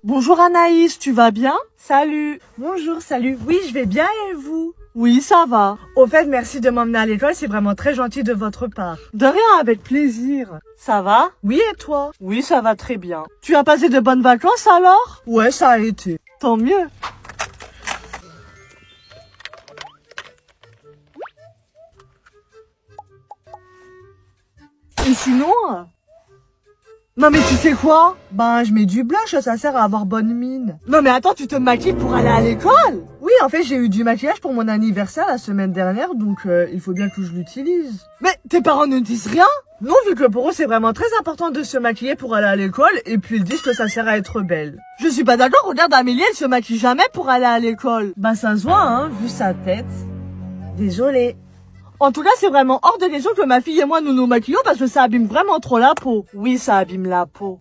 Bonjour Anaïs, tu vas bien? Salut. Bonjour, salut. Oui, je vais bien et vous? Oui, ça va. Au fait, merci de m'emmener à l'école, c'est vraiment très gentil de votre part. De rien, avec plaisir. Ça va? Oui, et toi? Oui, ça va très bien. Tu as passé de bonnes vacances alors? Ouais, ça a été. Tant mieux. Et sinon? Non mais tu fais quoi? Ben, je mets du blush, ça sert à avoir bonne mine. Non mais attends, tu te maquilles pour aller à l'école? Oui, en fait, j'ai eu du maquillage pour mon anniversaire la semaine dernière, donc il faut bien que je l'utilise. Mais tes parents ne disent rien? Non, vu que pour eux, c'est vraiment très important de se maquiller pour aller à l'école, et puis ils disent que ça sert à être belle. Je suis pas d'accord, regarde Amélie, elle se maquille jamais pour aller à l'école. Ben, ça se voit, hein, vu sa tête. Désolée. En tout cas, c'est vraiment hors de question que ma fille et moi nous nous maquillons parce que ça abîme vraiment trop la peau. Oui, ça abîme la peau.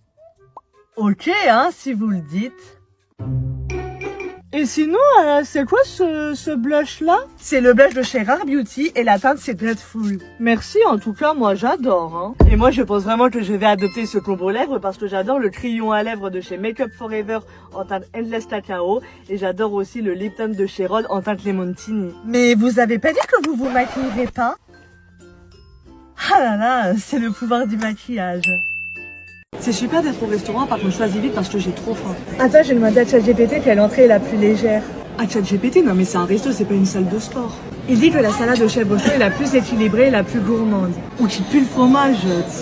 Ok, hein, si vous le dites. Et sinon, c'est quoi ce blush-là? C'est le blush de chez Rare Beauty et la teinte c'est Dreadful. Merci, en tout cas, moi j'adore. Hein. Et moi je pense vraiment que je vais adopter ce combo lèvres parce que j'adore le crayon à lèvres de chez Make Up Forever en teinte Endless Cacao. Et j'adore aussi le lip tint de chez Rhode en teinte Lemontini. Mais vous avez pas dit que vous vous maquillerez pas? Ah là là, c'est le pouvoir du maquillage. C'est super d'être au restaurant, par contre choisis vite parce que j'ai trop faim. Attends, j'ai demandé à ChatGPT quelle entrée est la plus légère. Ah, ChatGPT, non mais c'est un resto, c'est pas une salle de sport. Il dit que la salade au chèvre chaud est la plus équilibrée et la plus gourmande. Ou qui pue le fromage,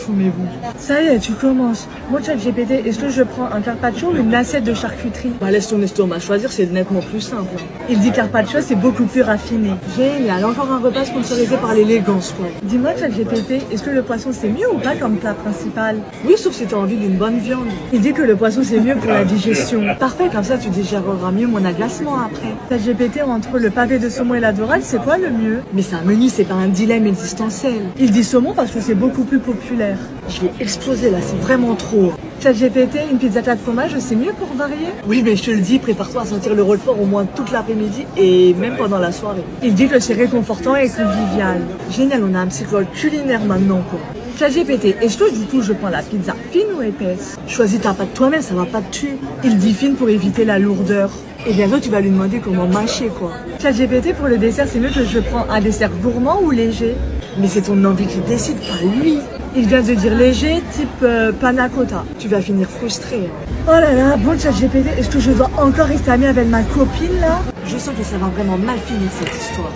fumez-vous. Ça y est, tu commences. Moi, ChatGPT, est-ce que je prends un carpaccio ou une assiette de charcuterie? Bah laisse ton estomac choisir, c'est nettement plus simple. Il dit carpaccio, c'est beaucoup plus raffiné. Génial, encore un repas sponsorisé par l'élégance, quoi. Dis-moi, ChatGPT, est-ce que le poisson c'est mieux ou pas comme plat principal? Oui, sauf si t'as envie d'une bonne viande. Il dit que le poisson c'est mieux pour la digestion. Parfait, comme ça tu digéreras mieux mon agacement après. ChatGPT, entre le pavé de saumon et la dorade, c'est quoi le mieux? Mais c'est un menu, c'est pas un dilemme existentiel. Il dit saumon parce que c'est beaucoup plus populaire. Je vais exploser là, c'est vraiment trop. ChatGPT, une pizza 4 fromages, c'est mieux pour varier? Oui, mais je te le dis, prépare-toi à sentir le Roquefort au moins toute l'après-midi et même pendant la soirée. Il dit que c'est réconfortant et convivial. Génial, on a un psychologue culinaire maintenant, quoi. ChatGPT, est-ce que du coup je prends la pizza fine ou épaisse? Choisis ta pâte toi-même, ça va pas te tuer. Il dit fine pour éviter la lourdeur. Et bientôt tu vas lui demander comment mâcher, quoi. ChatGPT, pour le dessert, c'est mieux que je prends un dessert gourmand ou léger? Mais c'est ton envie qui décide, pas lui. Il vient de dire léger, type panna cotta. Tu vas finir frustré. Hein. Oh là là, bon ChatGPT, est-ce que je dois encore rester amie avec ma copine là? Je sens que ça va vraiment mal finir cette histoire.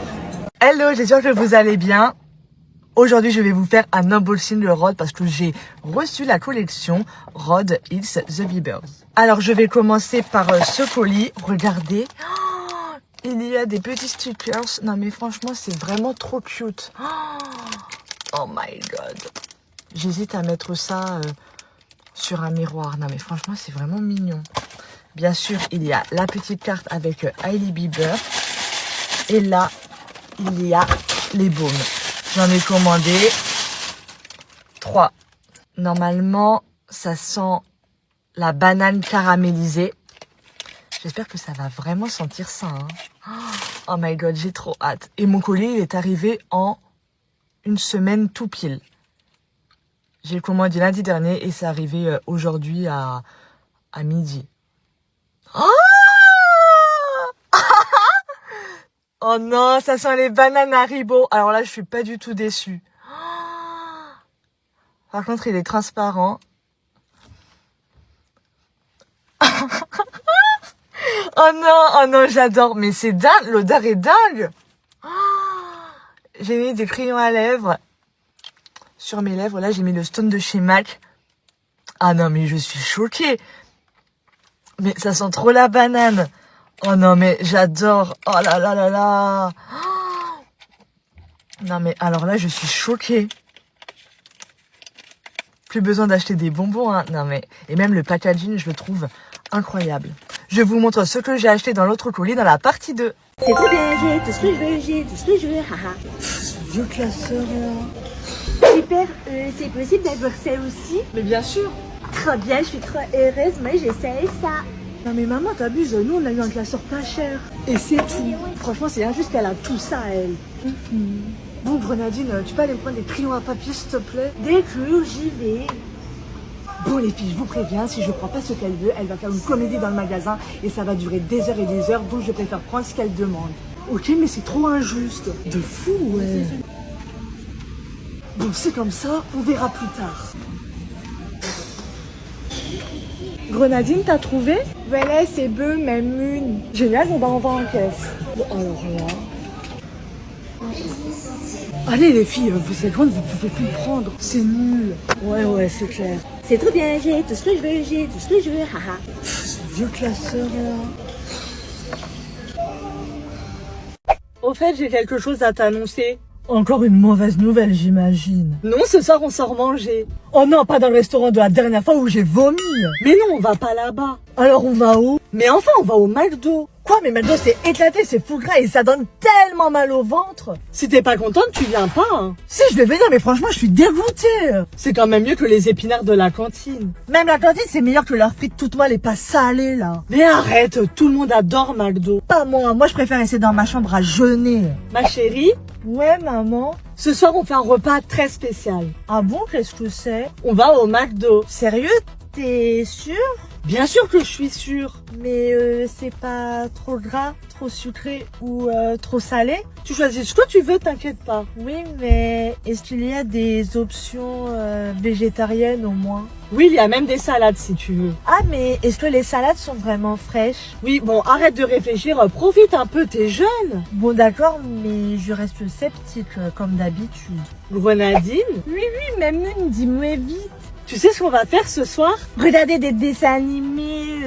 Hello, j'espère que vous allez bien. Aujourd'hui, je vais vous faire un unboxing de Rhode parce que j'ai reçu la collection Rhode It's the Beavers. Alors, je vais commencer par ce colis. Regardez, il y a des petits stickers. Non mais franchement, c'est vraiment trop cute. Oh my god. J'hésite à mettre ça sur un miroir. Non mais franchement, c'est vraiment mignon. Bien sûr, il y a la petite carte avec Hailey Bieber. Et là, il y a les baumes. J'en ai commandé 3. Normalement, ça sent la banane caramélisée. J'espère que ça va vraiment sentir ça. Hein. Oh my god, j'ai trop hâte. Et mon colis est arrivé en une semaine tout pile. J'ai commandé lundi dernier et c'est arrivé aujourd'hui à midi. Oh, oh non, ça sent les bananes Haribo. Alors là, je suis pas du tout déçue. Par contre, il est transparent. Oh non, j'adore. Mais c'est dingue, l'odeur est dingue. J'ai mis des crayons à lèvres sur mes lèvres. Là, j'ai mis le Stone de chez MAC. Ah non, mais je suis choquée. Mais ça sent trop la banane. Oh non, mais j'adore. Oh là là là là. Non, mais alors là, je suis choquée. Plus besoin d'acheter des bonbons, hein. Non, mais... Et même le packaging, je le trouve incroyable. Je vous montre ce que j'ai acheté dans l'autre colis dans la partie 2. C'est trop bien, j'ai tout ce que je veux, j'ai tout ce que je veux, haha. Vieux classeur, là. Super, c'est possible d'avoir ça aussi? Mais bien sûr. Trop bien, je suis trop heureuse, moi j'essaye ça. Non mais maman, t'abuses, nous on a eu un classeur pas cher. Et c'est tout. Franchement, c'est injuste qu'elle a tout ça, elle. Bon, Grenadine, tu peux aller me prendre des crayons à papier, s'il te plaît? D'accord, j'y vais. Bon les filles, je vous préviens, si je prends pas ce qu'elle veut, elle va faire une comédie dans le magasin et ça va durer des heures et des heures, donc je préfère prendre ce qu'elle demande. Ok, mais c'est trop injuste. De fou, ouais. Bon, c'est comme ça, on verra plus tard. Grenadine, t'as trouvé? Voilà, c'est beau, même une. Génial, bon bah on va en caisse. Bon, alors là... Allez les filles, vous êtes grandes, vous pouvez plus prendre. C'est nul. Ouais, c'est clair. C'est trop bien, j'ai tout ce que je veux, j'ai tout ce que je veux, haha. Ce vieux classeur là. Au fait, j'ai quelque chose à t'annoncer. Encore une mauvaise nouvelle, j'imagine. Non, ce soir, on sort manger. Oh non, pas dans le restaurant de la dernière fois où j'ai vomi. Mais non, on va pas là-bas. Alors on va où? Mais enfin, on va au McDo. Quoi, mais McDo c'est éclaté, c'est fou gras et ça donne tellement mal au ventre. Si t'es pas contente, tu viens pas, hein. Si, je vais venir, mais franchement, je suis dégoûtée. C'est quand même mieux que les épinards de la cantine. Même la cantine, c'est meilleur que leurs frites toutes molles et pas salées, là. Mais arrête, tout le monde adore McDo. Pas moi je préfère rester dans ma chambre à jeûner. Ma chérie, Ouais, maman. ce soir, on fait un repas très spécial. Ah bon, qu'est-ce que c'est? On va au McDo. Sérieux? T'es sûr? Bien sûr que je suis sûre. Mais c'est pas trop gras, trop sucré ou trop salé? Tu choisis ce que tu veux, t'inquiète pas. Oui, mais est-ce qu'il y a des options végétariennes au moins? Oui, il y a même des salades si tu veux. Ah, mais est-ce que les salades sont vraiment fraîches? Oui, bon, arrête de réfléchir, profite un peu, t'es jeune. Bon, d'accord, mais je reste sceptique comme d'habitude. Grenadine, Oui, même une, dis-moi vite. tu sais ce qu'on va faire ce soir? Regardez des dessins animés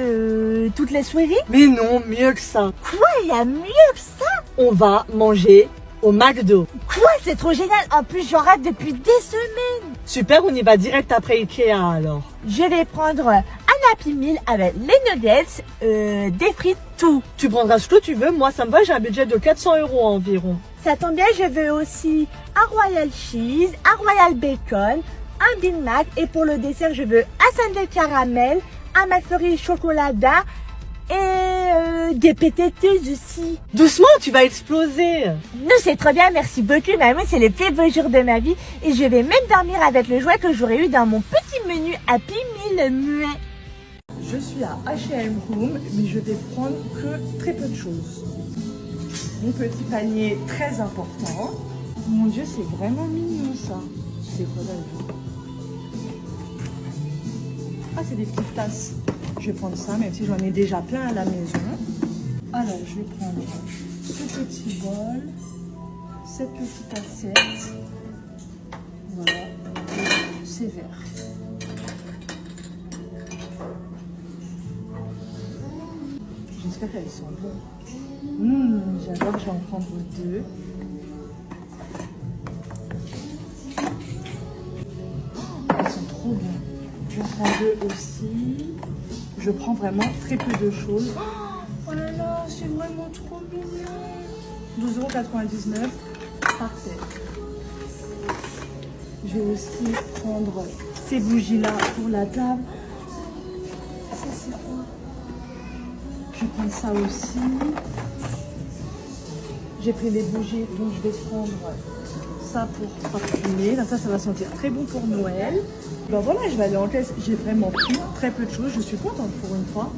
toutes les soirées. Mais non, mieux que ça. Quoi, il y a mieux que ça? On va manger au McDo. Quoi, c'est trop génial. En plus, j'en rêve depuis des semaines. Super, on y va direct après Ikea alors. Je vais prendre un Happy Meal avec les nuggets, des frites, tout. Tu prendras ce que tu veux, moi ça me va, j'ai un budget de 400 € environ. Ça tombe bien, je veux aussi un Royal Cheese, un Royal Bacon, un Big Mac et pour le dessert, je veux un sundae caramel, un McFlurry chocolat et des pététeuses aussi. Doucement, tu vas exploser. Non, c'est trop bien, merci beaucoup, maman, c'est les plus beaux jours de ma vie et je vais même dormir avec le jouet que j'aurais eu dans mon petit menu Happy Meal muet. Je suis à H&M Home, mais je vais prendre que très peu de choses. Mon petit panier très important. Mon Dieu, c'est vraiment mignon ça. C'est quoi là? Ah, c'est des petites tasses. Je vais prendre ça, même si j'en ai déjà plein à la maison. Alors, je vais prendre ce petit bol, cette petite assiette. Voilà, et ces verres. J'espère qu'elles sont bonnes. J'adore, je vais en prendre 2. Elles sont trop bonnes. Je prends 2 aussi. Je prends vraiment très peu de choses. Oh là là, c'est vraiment trop mignon. 12,99 €. Parfait. Je vais aussi prendre ces bougies-là pour la table. Ça, c'est quoi? Je vais prendre ça aussi. J'ai pris des bougies, donc je vais prendre ça pour parfumer. Là, ça va sentir très bon pour Noël. Ben voilà, je vais aller en caisse. J'ai vraiment pris très peu de choses. Je suis contente pour une fois.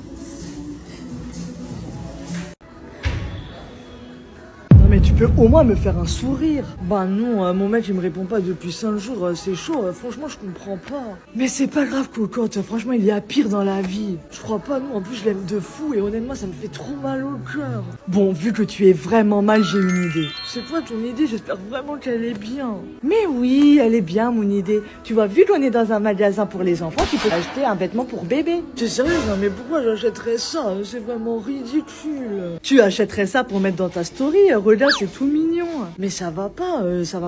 Non mais tu peux au moins me faire un sourire. Bah non, mon mec il me répond pas depuis 5 jours, c'est chaud, franchement je comprends pas. Mais c'est pas grave cocotte, franchement il y a pire dans la vie. Je crois pas, non, en plus je l'aime de fou et honnêtement ça me fait trop mal au cœur. Bon, vu que tu es vraiment mal, j'ai une idée. C'est quoi ton idée? J'espère vraiment qu'elle est bien. Mais oui, elle est bien mon idée. Tu vois, vu qu'on est dans un magasin pour les enfants, tu peux acheter un vêtement pour bébé. T'es sérieux? Non mais pourquoi j'achèterais ça? C'est vraiment ridicule. Tu achèterais ça pour mettre dans ta story, regarde c'est tout mignon. Mais ça va pas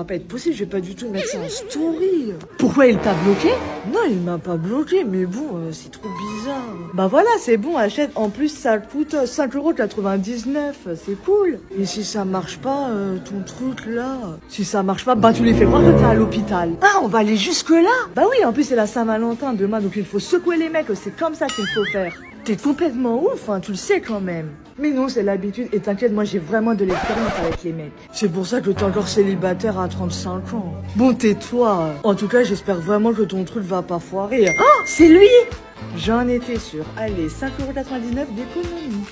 être possible, je vais pas du tout mettre ça en story. Pourquoi il t'a bloqué? Non, il m'a pas bloqué, mais bon, c'est trop bizarre. Bah voilà, c'est bon, achète. En plus, ça coûte 5,99 €, c'est cool. Et si ça marche pas, ton truc là, si ça marche pas, bah tu les fais croire que t'es à l'hôpital. Ah, on va aller jusque là? Bah oui, en plus c'est la Saint-Valentin demain, donc il faut secouer les mecs, c'est comme ça qu'il faut faire. T'es complètement ouf, hein, tu le sais quand même. Mais non, c'est l'habitude. Et t'inquiète, moi j'ai vraiment de l'expérience avec les mecs. C'est pour ça que t'es encore célibataire à 35 ans. Bon, tais-toi. En tout cas, j'espère vraiment que ton truc va pas foirer. Oh, c'est lui! J'en étais sûre. Allez, 5,99 € d'économie.